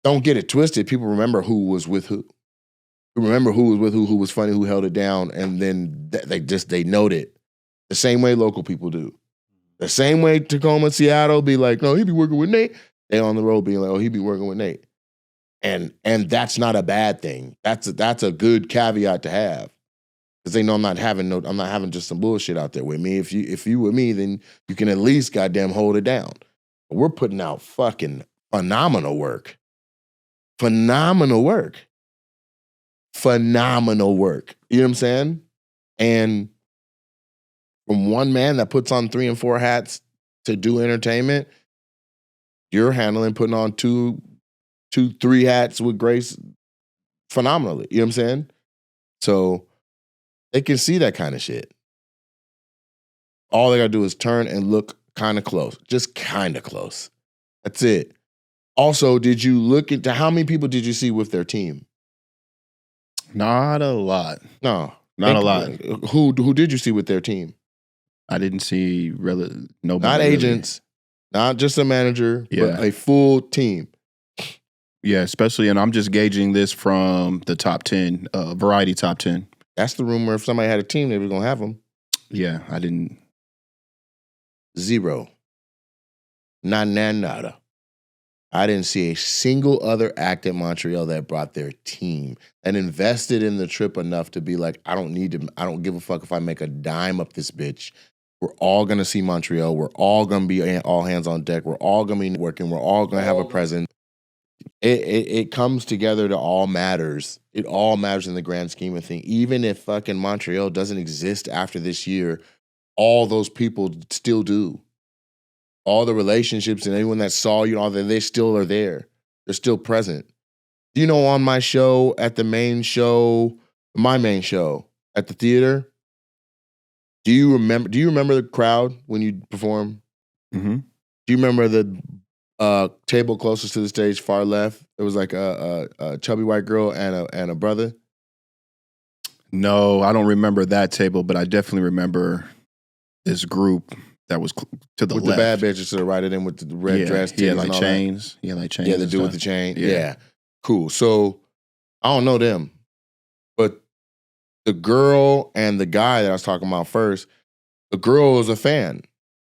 Speaker 1: don't get it twisted. People remember who was with who. Remember who was with who was funny, who held it down, and then they note it. The same way local people do. The same way Tacoma, Seattle be like, no, he be working with Nate. They on the road being like, oh, he be working with Nate. And that's not a bad thing. That's a good caveat to have. Because they know I'm not having just some bullshit out there with me. If you with me, then you can at least goddamn hold it down. We're putting out fucking phenomenal work. Phenomenal work. Phenomenal work. You know what I'm saying? And from one man that puts on 3 and 4 hats to do entertainment, you're putting on 2, 3 hats with grace phenomenally. You know what I'm saying? So they can see that kind of shit. All they gotta do is turn and look kind of close. Just kind of close. That's it. Also, did you look into how many people did you see with their team?
Speaker 2: Not a lot.
Speaker 1: No.
Speaker 2: Not a lot.
Speaker 1: Who did you see with their team?
Speaker 2: I didn't see nobody.
Speaker 1: Not agents, not just a manager, but a full team.
Speaker 2: Yeah, especially, and I'm just gauging this from the top 10, variety top 10.
Speaker 1: That's the rumor. If somebody had a team, they were going to have them.
Speaker 2: Yeah, I didn't.
Speaker 1: 0. Nada. I didn't see a single other act in Montreal that brought their team and invested in the trip enough to be like, I don't give a fuck if I make a dime up this bitch. We're all going to see Montreal. We're all going to be all hands on deck. We're all going to be working. We're all going to have a presence. It comes together to all matters. It all matters in the grand scheme of things. Even if fucking Montreal doesn't exist after this year, all those people still do. All the relationships and anyone that saw you, all that, they still are there. They're still present. You know, on my show, at the main show, my main show at the theater, do you remember the crowd when you perform?
Speaker 2: Mm-hmm.
Speaker 1: Do you remember the table closest to the stage, far left? It was like a chubby white girl and a brother.
Speaker 2: No, I don't remember that table, but I definitely remember this group that was to the
Speaker 1: with
Speaker 2: left.
Speaker 1: The bad bitches to the right of them with the red dress.
Speaker 2: Yeah, like chains. Yeah, like chains.
Speaker 1: Yeah, the dude with the chain. Yeah. Cool. So I don't know them, but the girl and the guy that I was talking about first, the girl was a fan.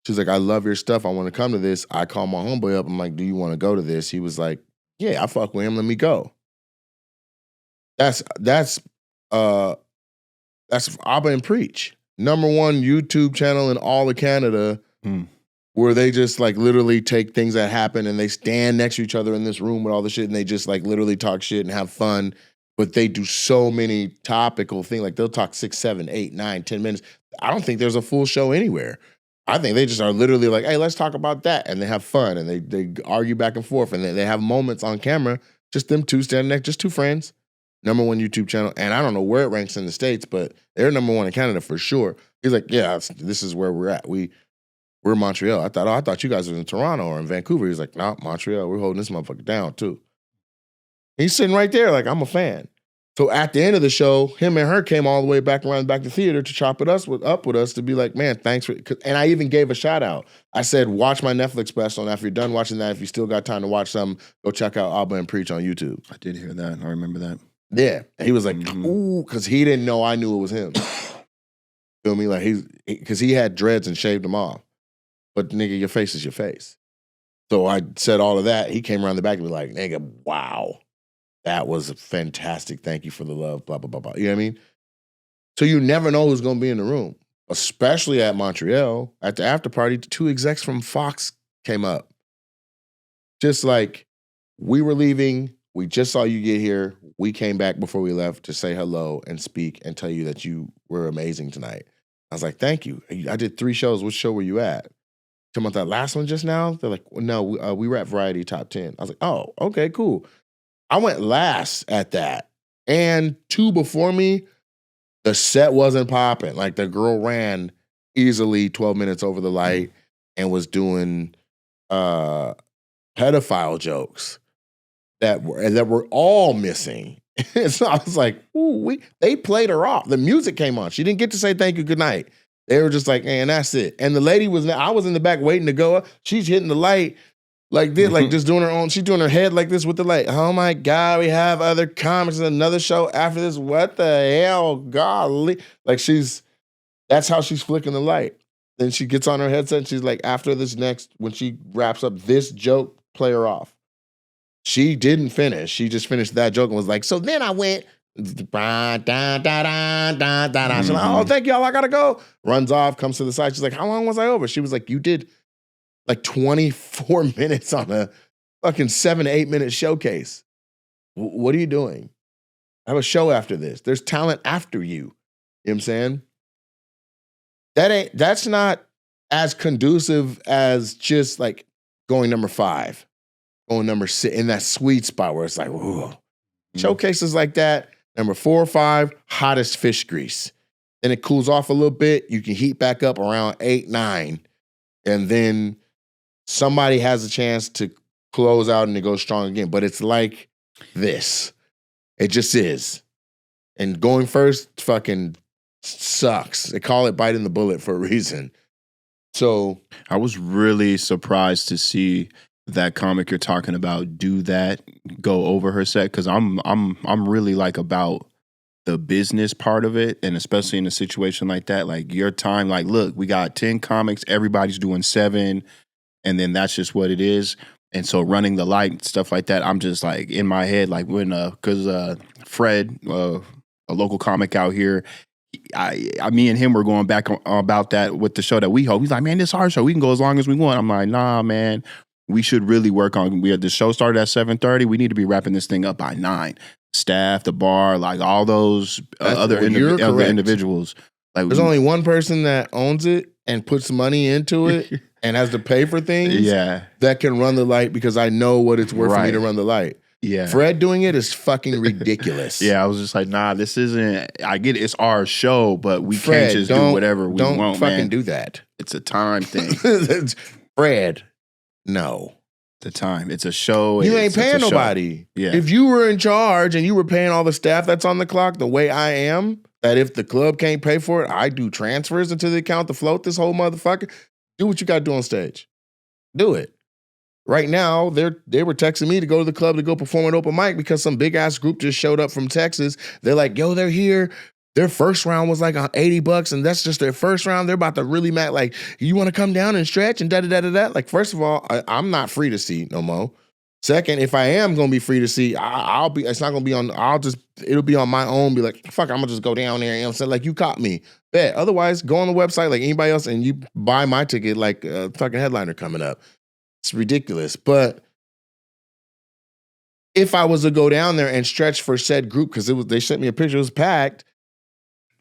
Speaker 1: She's like, I love your stuff. I want to come to this. I call my homeboy up. I'm like, do you want to go to this? He was like, yeah, I fuck with him. Let me go. That's Abba and Preach. #1 YouTube channel in all of Canada where they just like literally take things that happen and they stand next to each other in this room with all the shit and they just like literally talk shit and have fun. But they do so many topical things. Like they'll talk 6, 7, 8, 9, 10 minutes. I don't think there's a full show anywhere. I think they just are literally like, hey, let's talk about that. And they have fun and they argue back and forth and they have moments on camera, just them two standing next, just two friends. #1 YouTube channel. And I don't know where it ranks in the States, but they're #1 in Canada for sure. He's like, yeah, this is where we're at. We're Montreal. I thought you guys were in Toronto or in Vancouver. He's like, no, Montreal. We're holding this motherfucker down too. He's sitting right there like, I'm a fan. So at the end of the show, him and her came all the way back around back to theater to chop it up with us to be like, man, thanks for. And I even gave a shout out. I said, watch my Netflix special, and after you're done watching that, if you still got time to watch some, go check out Abba and Preach on YouTube.
Speaker 2: I did hear that. I remember that.
Speaker 1: Yeah. And he was like, ooh, because he didn't know I knew it was him. Feel me? Like because he had dreads and shaved them off. But nigga, your face is your face. So I said all of that. He came around the back and was like, nigga, wow. That was fantastic. Thank you for the love, blah, blah, blah, blah. You know what I mean? So you never know who's going to be in the room, especially at Montreal. At the after party, 2 execs from Fox came up. Just like, we were leaving. We just saw you get here. We came back before we left to say hello and speak and tell you that you were amazing tonight. I was like, thank you. I did 3 shows. Which show were you at? Talking about that last one just now? They're like, no, we were at Variety Top 10. I was like, oh, okay, cool. I went last at that. And 2 before me, the set wasn't popping. Like the girl ran easily 12 minutes over the light and was doing pedophile jokes that were all missing. So I was like, ooh, they played her off. The music came on. She didn't get to say thank you, good night. They were just like, and that's it. And the lady I was in the back waiting to go up. She's hitting the light like this, like just doing her own. She's doing her head like this with the light. Oh my God, we have other comics, another show after this. What the hell, golly? Like that's how she's flicking the light. Then she gets on her headset and she's like, after this next, when she wraps up this joke, play her off. She didn't finish. She just finished that joke and was like, so then I went, she's like, oh, thank y'all, I gotta go. Runs off, comes to the side. She's like, how long was I over? She was like, you did like 24 minutes on a fucking 7 to 8 minute showcase. What are you doing? I have a show after this. There's talent after you. You know what I'm saying? That's not as conducive as just like going number 5, going number 6 in that sweet spot where it's like, whoa. Showcases like that, number 4 or 5, hottest fish grease. Then it cools off a little bit. You can heat back up around 8, 9. And then somebody has a chance to close out and it goes strong again. But it's like this. It just is. And going first fucking sucks. They call it biting the bullet for a reason. So
Speaker 2: I was really surprised to see that comic you're talking about do that, go over her set, because I'm really like about the business part of it, and especially in a situation like that, like your time, like look, we got 10 comics, everybody's doing 7, and then that's just what it is. And so running the light, stuff like that, I'm just like in my head, like when because Fred, a local comic out here, me and him were going back about that with the show that we hope. He's like, man, this is our show. We can go as long as we want. I'm like, nah, man. We should really work on. The show started at 7:30. We need to be wrapping this thing up by 9. Staff, the bar, like all those other individuals. Like
Speaker 1: there's only one person that owns it and puts money into it and has to pay for things.
Speaker 2: Yeah,
Speaker 1: that can run the light because I know what it's worth for me to run the light.
Speaker 2: Yeah,
Speaker 1: Fred doing it is fucking ridiculous.
Speaker 2: Yeah, I was just like, nah, this isn't. I get it, it's our show, but we can't just do whatever we want.
Speaker 1: Don't fucking
Speaker 2: man.
Speaker 1: Do that.
Speaker 2: It's a time thing.
Speaker 1: Fred. No.
Speaker 2: The time. It's a show.
Speaker 1: You ain't paying nobody.
Speaker 2: Yeah.
Speaker 1: If you were in charge and you were paying all the staff that's on the clock the way I am, that if the club can't pay for it, I do transfers into the account to float this whole motherfucker. Do what you got to do on stage. Do it. Right now, they were texting me to go to the club to go perform at open mic because some big ass group just showed up from Texas. They're like, yo, they're here. Their first round was like $80, and that's just their first round. They're about to really mad. Like, you want to come down and stretch and da-da-da-da-da? Like, first of all, I'm not free to see no more. Second, if I am going to be free to see, it's not going to be on, it'll be on my own. Be like, fuck, I'm going to just go down there. You know what I'm saying? Like, you caught me. Bet. Otherwise, go on the website like anybody else and you buy my ticket like a fucking headliner coming up. It's ridiculous. But if I was to go down there and stretch for said group, because they sent me a picture, it was packed,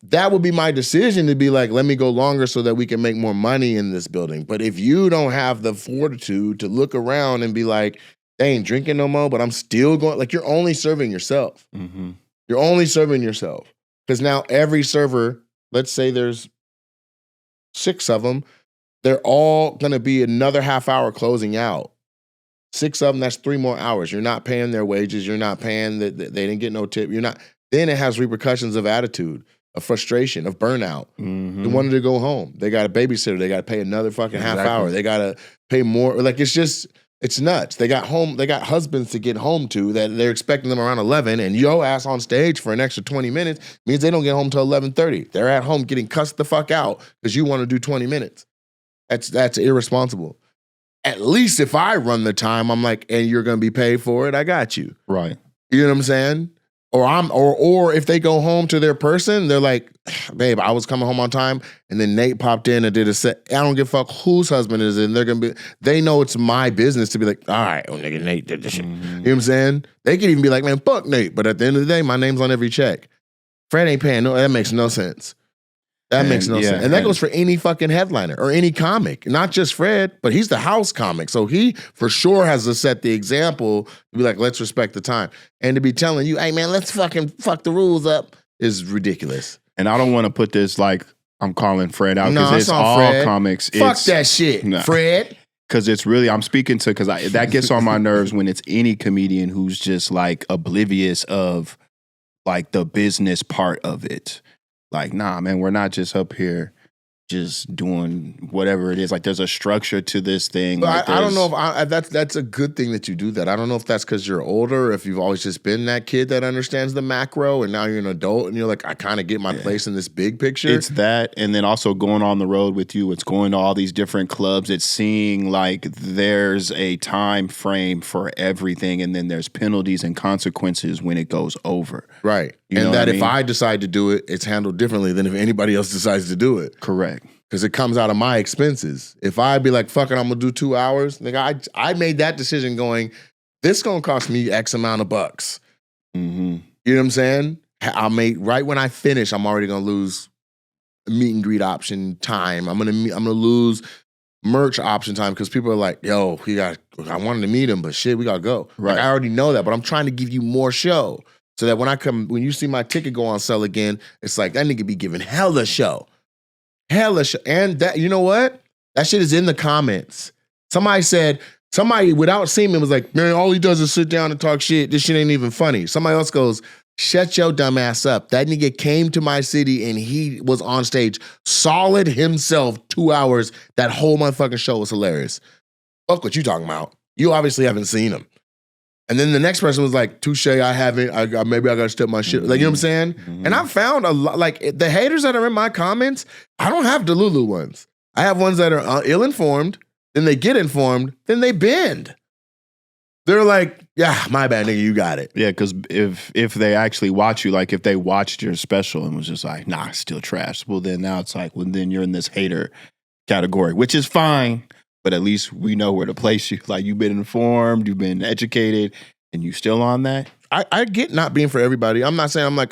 Speaker 1: that would be my decision to be like, let me go longer so that we can make more money in this building. But if you don't have the fortitude to look around and be like, they ain't drinking no more, but I'm still going, like you're only serving yourself.
Speaker 2: Mm-hmm.
Speaker 1: You're only serving yourself. Because now every server, let's say there's 6 of them, they're all going to be another half hour closing out. 6 of them, that's 3 more hours. You're not paying their wages. You're not paying, they didn't get no tip. You're not, then it has repercussions of attitude, of frustration, of burnout.
Speaker 2: Mm-hmm.
Speaker 1: They wanted to go home. They got a babysitter. They got to pay another fucking half hour. They got to pay more. Like, it's just, It's nuts. They got husbands to get home to that they're expecting them around 11, and your ass on stage for an extra 20 minutes means they don't get home till 11:30. They're at home getting cussed the fuck out because you want to do 20 minutes. That's irresponsible. At least if I run the time, I'm like, and you're gonna be paid for it, I got you.
Speaker 2: Right.
Speaker 1: You know what I'm saying? Or if they go home to their person, they're like, babe, I was coming home on time, and then Nate popped in and did a set. I don't give a fuck whose husband it is, and they know it's my business to be like, all right, well, nigga, Nate did this shit. You know what I'm saying? They could even be like, man, fuck Nate, but at the end of the day, my name's on every check. Fred ain't paying. No, that makes no sense. That makes no sense. And that goes for any fucking headliner or any comic, not just Fred, but he's the house comic. So he for sure has to set the example to be like, let's respect the time. And to be telling you, hey man, let's fucking fuck the rules up is ridiculous.
Speaker 2: And I don't want to put this like I'm calling Fred out because it's all Fred. Comics.
Speaker 1: Fuck that shit, Fred.
Speaker 2: Because it's really, I'm speaking to, because that gets on my nerves when it's any comedian who's just like oblivious of like the business part of it. Like, nah, man, we're not just up here just doing whatever it is. Like, there's a structure to this thing.
Speaker 1: Like, I don't know if that's a good thing that you do that. I don't know if that's because you're older, if you've always just been that kid that understands the macro, and now you're an adult and you're like, I kind of get my place in this big picture.
Speaker 2: It's that, and then also going on the road with you. It's going to all these different clubs. It's seeing like there's a time frame for everything, and then there's penalties and consequences when it goes over.
Speaker 1: Right. And that if I decide to do it, it's handled differently than if anybody else decides to do it.
Speaker 2: Correct.
Speaker 1: Because it comes out of my expenses. If I be like, fuck it, I'm going to do 2 hours, nigga, I made that decision going, this going to cost me X amount of bucks.
Speaker 2: Mm-hmm.
Speaker 1: You know what I'm saying? Right when I finish, I'm already going to lose meet and greet option time. I'm gonna lose merch option time because people are like, yo, I wanted to meet him, but shit, we got to go.
Speaker 2: Right.
Speaker 1: Like, I already know that, but I'm trying to give you more show. So that when you see my ticket go on sale again, it's like, that nigga be giving hella show. Hella show. And that, you know what? That shit is in the comments. Somebody without seeing me was like, man, all he does is sit down and talk shit. This shit ain't even funny. Somebody else goes, shut your dumb ass up. That nigga came to my city and he was on stage solid himself 2 hours. That whole motherfucking show was hilarious. Fuck what you talking about. You obviously haven't seen him. And then the next person was like, touche, I haven't. Maybe I got to step my shit. Like, you know what I'm saying? Mm-hmm. And I found a lot, like the haters that are in my comments, I don't have Delulu ones. I have ones that are ill-informed, then they get informed, then they bend. They're like, yeah, my bad, nigga, you got it.
Speaker 2: Yeah, because if they actually watch you, like if they watched your special and was just like, nah, still trash. Well, then now it's like, well, then you're in this hater category, which is fine. But at least we know where to place you. Like, you've been informed, you've been educated, and you still on that.
Speaker 1: I get not being for everybody. I'm not saying I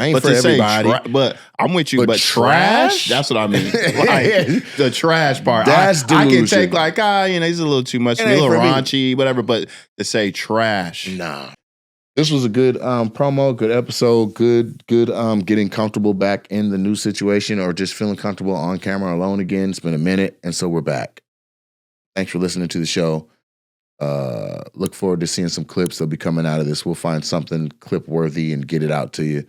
Speaker 1: ain't but for everybody.
Speaker 2: But I'm with you. But trash? That's what I mean. Like the trash part.
Speaker 1: That's delusion.
Speaker 2: I can take like, he's a little too much, a little raunchy, whatever. But to say trash,
Speaker 1: nah. This was a good promo, good episode, good getting comfortable back in the new situation or just feeling comfortable on camera alone again. It's been a minute, and so we're back. Thanks for listening to the show. Look forward to seeing some clips. They'll be coming out of this. We'll find something clip-worthy and get it out to you.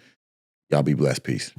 Speaker 1: Y'all be blessed. Peace.